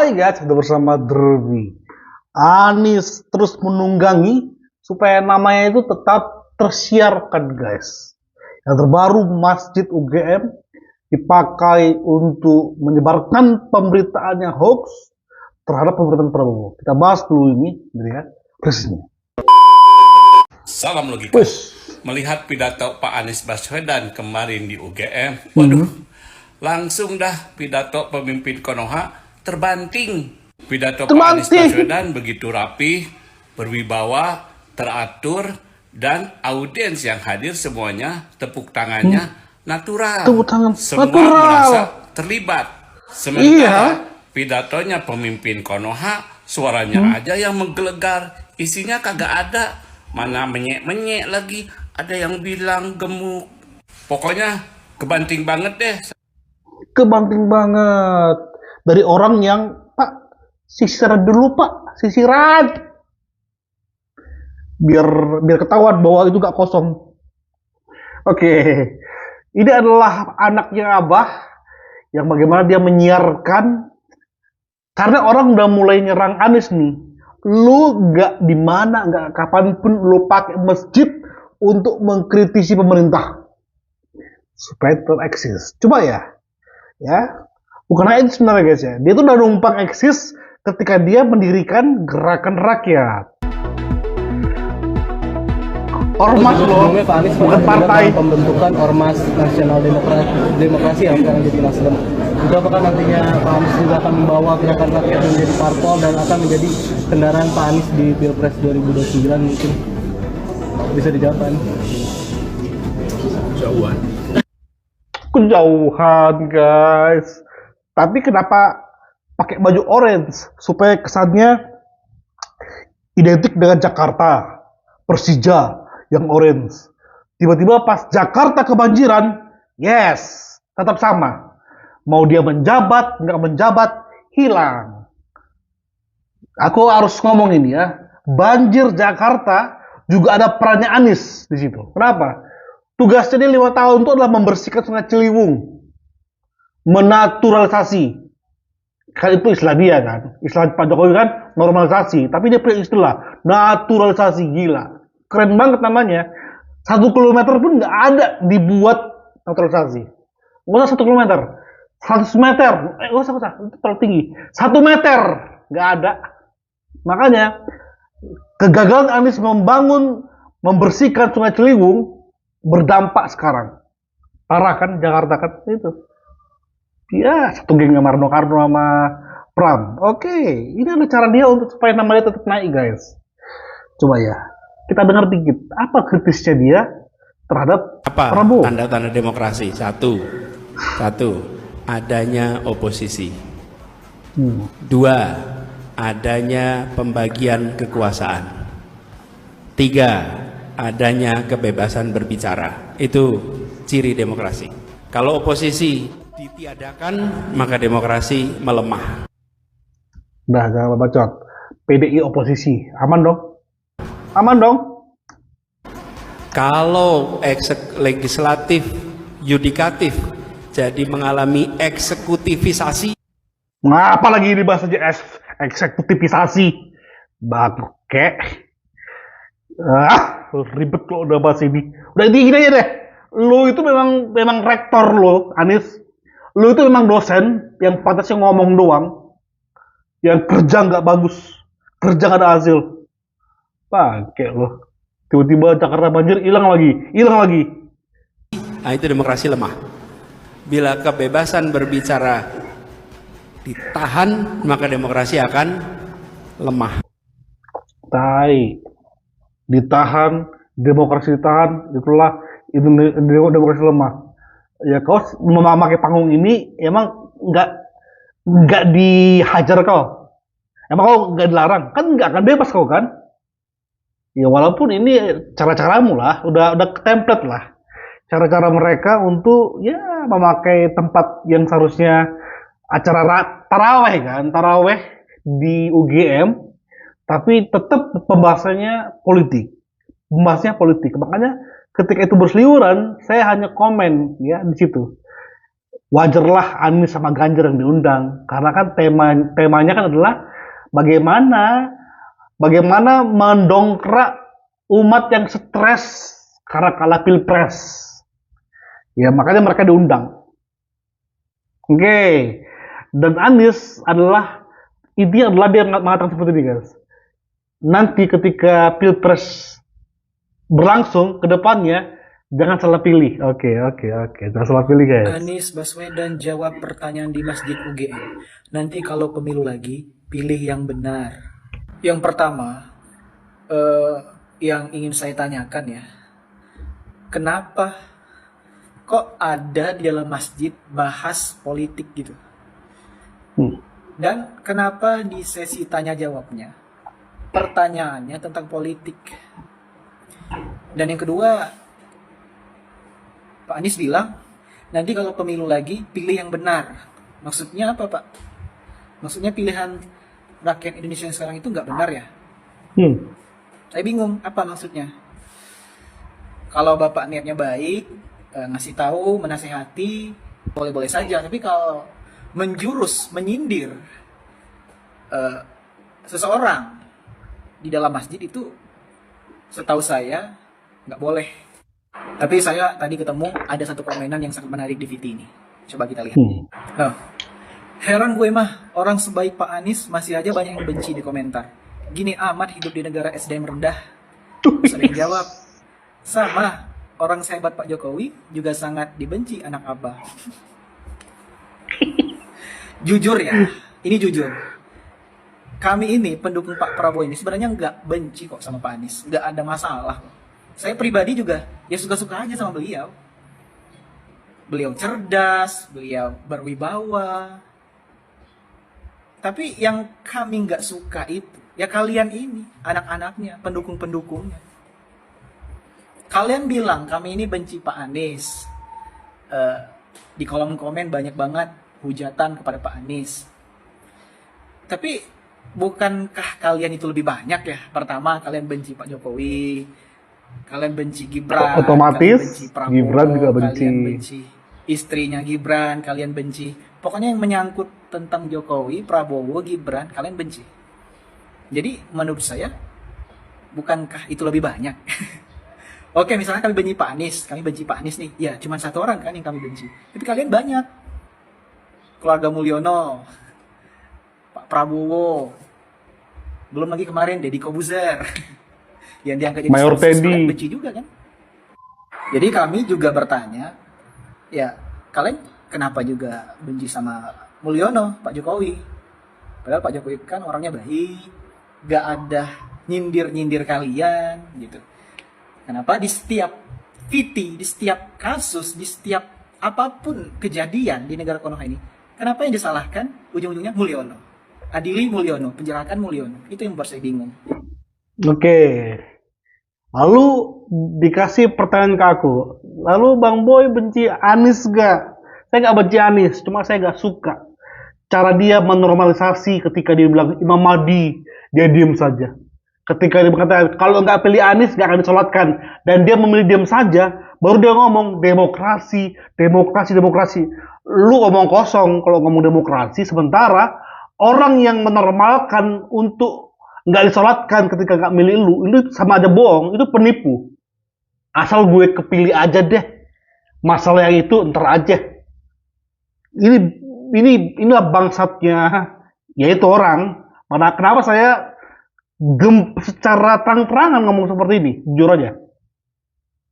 Hai guys, sudah bersama Derby. Anies terus menunggangi supaya namanya itu tetap tersiarkan guys. Yang terbaru Masjid UGM dipakai untuk menyebarkan pemberitaan yang hoax terhadap pemerintahan Prabowo. Kita bahas dulu ini, gitu ya, persisnya. Salam logika. Melihat pidato Pak Anies Baswedan kemarin di UGM, waduh, langsung dah pidato pemimpin Konoha terbanting. Pidato Pak Anies Baswedan begitu rapi, berwibawa, teratur, dan audiens yang hadir semuanya tepuk tangannya natural. Semua merasa terlibat. Sementara pidatonya pemimpin Konoha, suaranya aja yang menggelegar, isinya kagak ada. Mana menyek-menyek lagi, ada yang bilang gemuk. Pokoknya kebanting banget deh. Kebanting banget. Dari orang yang, Pak, sisiran dulu Pak, sisiran. Biar ketahuan bahwa itu gak kosong. Oke, ini adalah anaknya Abah yang bagaimana dia menyiarkan, karena orang udah mulai nyerang Anies nih. Lu gak di mana, gak kapanpun lu pakai masjid untuk mengkritisi pemerintah supaya tetap eksis. Coba ya. Bukan hanya itu sebenarnya guys ya. Dia tuh udah numpang eksis ketika dia mendirikan Gerakan Rakyat. Ormas loh, bukan partai. Pembentukan Ormas Nasional Demokrasi yang sekarang jadi Nasdem. Itu apakah nantinya Pak Anies juga akan membawa Gerakan Rakyat menjadi parpol dan akan menjadi kendaraan Pak Anies di Pilpres 2029 mungkin? Bisa dijawab Pak Anies? Kejauhan guys. Tapi kenapa pakai baju orange supaya kesannya identik dengan Jakarta, Persija yang orange. Tiba-tiba pas Jakarta kebanjiran, yes, tetap sama. Mau dia menjabat, nggak menjabat, hilang. Aku harus ngomong ini ya. Banjir Jakarta juga ada perannya Anies di situ. Kenapa? Tugasnya dia 5 tahun itu adalah membersihkan Sungai Ciliwung. Menaturalisasi. Kan itu istilah dia kan. Istilah Pak Jokowi kan normalisasi. Tapi dia punya istilah naturalisasi, gila. Keren banget namanya. 1 kilometer pun nggak ada dibuat naturalisasi. Nggak usah 1 kilometer. 100 meter. Nggak usah. Itu terlalu tinggi. 1 meter. Nggak ada. Makanya kegagalan Anies membersihkan Sungai Ciliwung berdampak sekarang. Parah kan Jakarta kan itu. Ya, satu geng sama Rano Karno sama Pram. Oke, ini adalah cara dia untuk supaya nama dia tetap naik guys. Coba ya, kita dengar dikit. Apa kritisnya dia terhadap Prabowo? Tanda-tanda demokrasi? Satu, adanya oposisi. 2, adanya pembagian kekuasaan. 3, adanya kebebasan berbicara. Itu ciri demokrasi. Kalau oposisi ditiadakan, maka demokrasi melemah. Udah, jangan bacot. PDI oposisi, aman dong? Aman dong? Kalau legislatif, yudikatif, jadi mengalami eksekutifisasi. Ngapa lagi dibahas aja eksekutifisasi? Bangke. Ribet lo udah bahas ini. Udah gini aja deh. Lu itu memang rektor lo, Anies. Lu itu memang dosen yang pantasnya ngomong doang, yang kerja nggak bagus, kerja nggak ada hasil. Pakai lo, tiba-tiba Jakarta banjir, hilang lagi. Nah, itu demokrasi lemah. Bila kebebasan berbicara ditahan, maka demokrasi akan lemah. Ditahan, demokrasi ditahan, itulah demokrasi lemah. Ya kau memakai panggung ini emang nggak dihajar kau, emang kau nggak dilarang kan, nggak akan bebas kau kan. Ya walaupun ini cara-caramu lah, udah template lah cara-cara mereka untuk ya memakai tempat yang seharusnya acara taraweh di UGM, tapi tetap pembahasannya politik. Makanya ketika itu berseliweran, saya hanya komen ya di situ. wajarlah Anies sama Ganjar yang diundang, karena kan temanya kan adalah bagaimana mendongkrak umat yang stres karena kalah pilpres. Ya makanya mereka diundang. Oke. Dan Anies intinya adalah dia mengatakan seperti ini, guys. Nanti ketika pilpres berlangsung ke depannya, jangan salah pilih. Oke. Jangan salah pilih, guys. Anies Baswedan jawab pertanyaan di Masjid UGM. Nanti kalau pemilu lagi, pilih yang benar. Yang pertama, yang ingin saya tanyakan ya, kenapa kok ada di dalam masjid bahas politik gitu? Dan kenapa di sesi tanya jawabnya pertanyaannya tentang politik? Dan yang kedua, Pak Anies bilang nanti kalau pemilu lagi pilih yang benar. Maksudnya apa, Pak? Maksudnya pilihan rakyat Indonesia yang sekarang itu nggak benar ya? Saya bingung apa maksudnya. Kalau Bapak niatnya baik, ngasih tahu, menasehati, boleh-boleh saja. Tapi kalau menjurus, menyindir seseorang di dalam masjid itu, setahu saya nggak boleh. Tapi saya tadi ketemu ada satu komenan yang sangat menarik di VT ini. Coba kita lihat. Nah, heran gue mah, orang sebaik Pak Anies masih aja banyak yang benci di komentar. Gini amat hidup di negara SDM rendah. Terus ada yang jawab, sama, orang sehebat Pak Jokowi juga sangat dibenci anak abah. Jujur ya, ini jujur. Kami ini pendukung Pak Prabowo ini sebenarnya nggak benci kok sama Pak Anies, nggak ada masalah. Saya pribadi juga ya suka-suka aja sama beliau. Beliau cerdas, beliau berwibawa. Tapi yang kami nggak suka itu ya kalian ini, anak-anaknya, pendukung-pendukungnya. Kalian bilang kami ini benci Pak Anies. Di kolom komen banyak banget hujatan kepada Pak Anies. Tapi bukankah kalian itu lebih banyak ya? Pertama kalian benci Pak Jokowi, kalian benci Gibran, otomatis kalian benci Prabowo, Gibran juga benci. kalian benci istrinya Gibran, kalian benci. Pokoknya yang menyangkut tentang Jokowi, Prabowo, Gibran, kalian benci. Jadi menurut saya, bukankah itu lebih banyak? Oke, misalnya kami benci Pak Anies nih. Ya, cuma satu orang kan yang kami benci. Tapi kalian banyak. Keluarga Mulyono, Pak Prabowo, belum lagi kemarin Deddy Kobuzer yang diangkat jadi Mayor sosis, Teddy. kalian benci juga kan? Jadi kami juga bertanya, ya kalian kenapa juga benci sama Mulyono, Pak Jokowi? Padahal Pak Jokowi kan orangnya baik, gak ada nyindir-nyindir kalian gitu. Kenapa di setiap VT, di setiap kasus, di setiap apapun kejadian di negara Konoha ini, kenapa yang disalahkan ujung-ujungnya Mulyono? Adili Mulyono, penjarakan Mulyono. Itu yang membuat saya bingung. Oke. Lalu dikasih pertanyaan ke aku. Lalu Bang Boy benci Anies gak? Saya gak benci Anies, cuma saya gak suka cara dia menormalisasi ketika dia bilang Imam Mahdi, dia diem saja. Ketika dia berkata, kalau nggak pilih Anies, nggak akan disolatkan. Dan dia memilih diam saja, baru dia ngomong, demokrasi. Lu ngomong kosong kalau ngomong demokrasi, sementara orang yang menormalkan untuk nggak disolatkan ketika nggak milih lu, itu sama aja bohong, itu penipu. Asal gue kepilih aja deh. Masalah yang itu ntar aja. Inilah bangsatnya, yaitu orang. Kenapa saya secara terang-terangan ngomong seperti ini, jujur aja.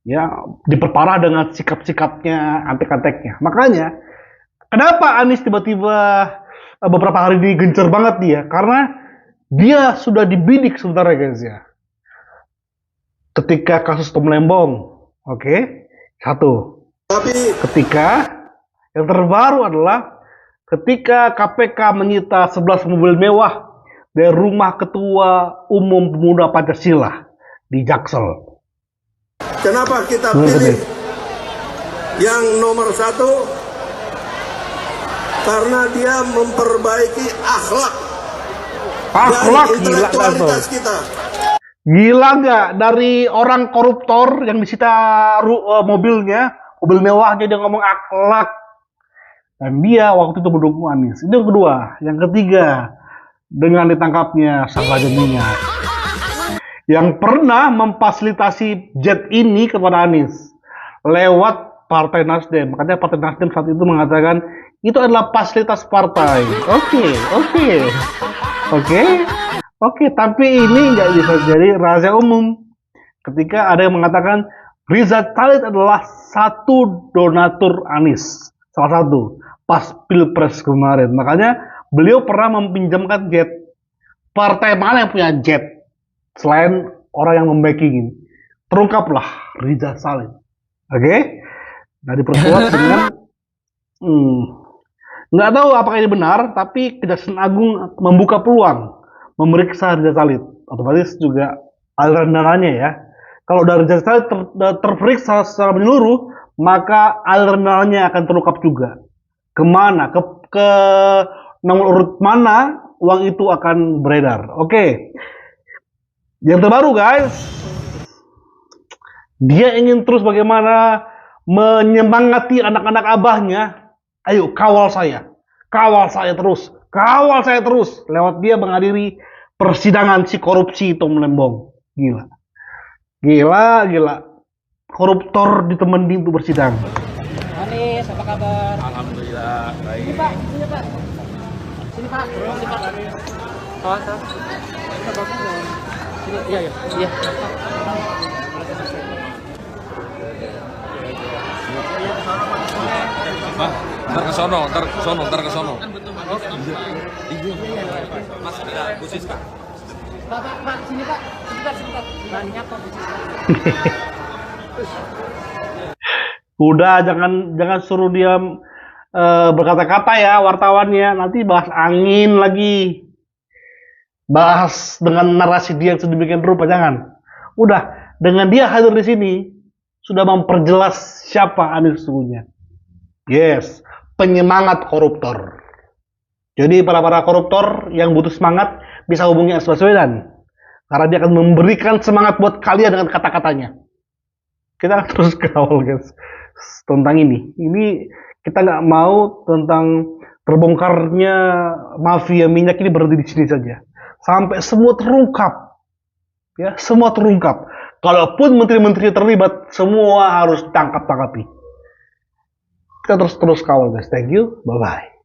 Ya, diperparah dengan sikap-sikapnya, antek-anteknya. Makanya, kenapa Anies tiba-tiba beberapa hari ini gencar banget dia? Karena dia sudah dibidik sebenarnya, guys ya. Ketika kasus Tom Lembong, oke? Satu. Ketika yang terbaru adalah ketika KPK menyita 11 mobil mewah dari rumah Ketua Umum Pemuda Pancasila di Jaksel. Kenapa kita pilih yang nomor satu? Karena dia memperbaiki akhlak dan intelektualitas kita. Gila nggak? Dari orang koruptor yang disita mobilnya, mobil mewahnya, dia ngomong akhlak. Dan dia waktu itu mendukung Anies. Itu yang kedua. Yang ketiga, dengan ditangkapnya sang raja minyak yang pernah memfasilitasi jet ini kepada Anies lewat Partai Nasdem. Makanya Partai Nasdem saat itu mengatakan itu adalah fasilitas partai. Oke. Tapi ini nggak bisa jadi rahasia umum. Ketika ada yang mengatakan Riza Khalid adalah satu donatur Anies, salah satu pas Pilpres kemarin. Makanya beliau pernah meminjamkan jet. Partai mana yang punya jet selain orang yang membacking? Terungkaplah Riza Khalid. Oke? Nah, diperkuat dengan nggak tahu apakah ini benar, tapi Kejaksaan Agung membuka peluang memeriksa Riza Khalid. Otomatis juga aliran dananya ya. Kalau dari Riza Khalid terperiksa secara menyeluruh, maka aliran dananya akan terungkap juga. Kemana? Ke nomor urut mana uang itu akan beredar. Oke. Yang terbaru guys, dia ingin terus bagaimana menyemangati anak-anak abahnya. Ayo kawal saya terus. Lewat dia menghadiri persidangan si korupsi Tom Lembong. Gila. Koruptor ditemenin untuk bersidang. Anies, apa kabar? Alhamdulillah baik. Sini Pak. Sini Pak. Oh, sini. Iya. Bah, ntar ke sono. Mas ada khusus Kak. Pak, sini Pak. Sebentar. Banyak kok khusus. Udah jangan suruh dia berkata-kata ya wartawannya. Nanti bahas angin lagi. Bahas dengan narasi dia yang sedemikian rupa, jangan. Udah, dengan dia hadir di sini sudah memperjelas siapa Anies sesungguhnya. Yes, penyemangat koruptor. Jadi para koruptor yang butuh semangat bisa hubungi Anies Baswedan. Karena dia akan memberikan semangat buat kalian dengan kata-katanya. Kita akan terus kawal guys tentang ini. Ini kita nggak mau tentang terbongkarnya mafia minyak ini berhenti di sini saja. Sampai semua terungkap. Ya, semua terungkap. Kalaupun menteri-menteri terlibat, semua harus tangkap-tangkapi. Kita terus kawal guys. Thank you. Bye-bye.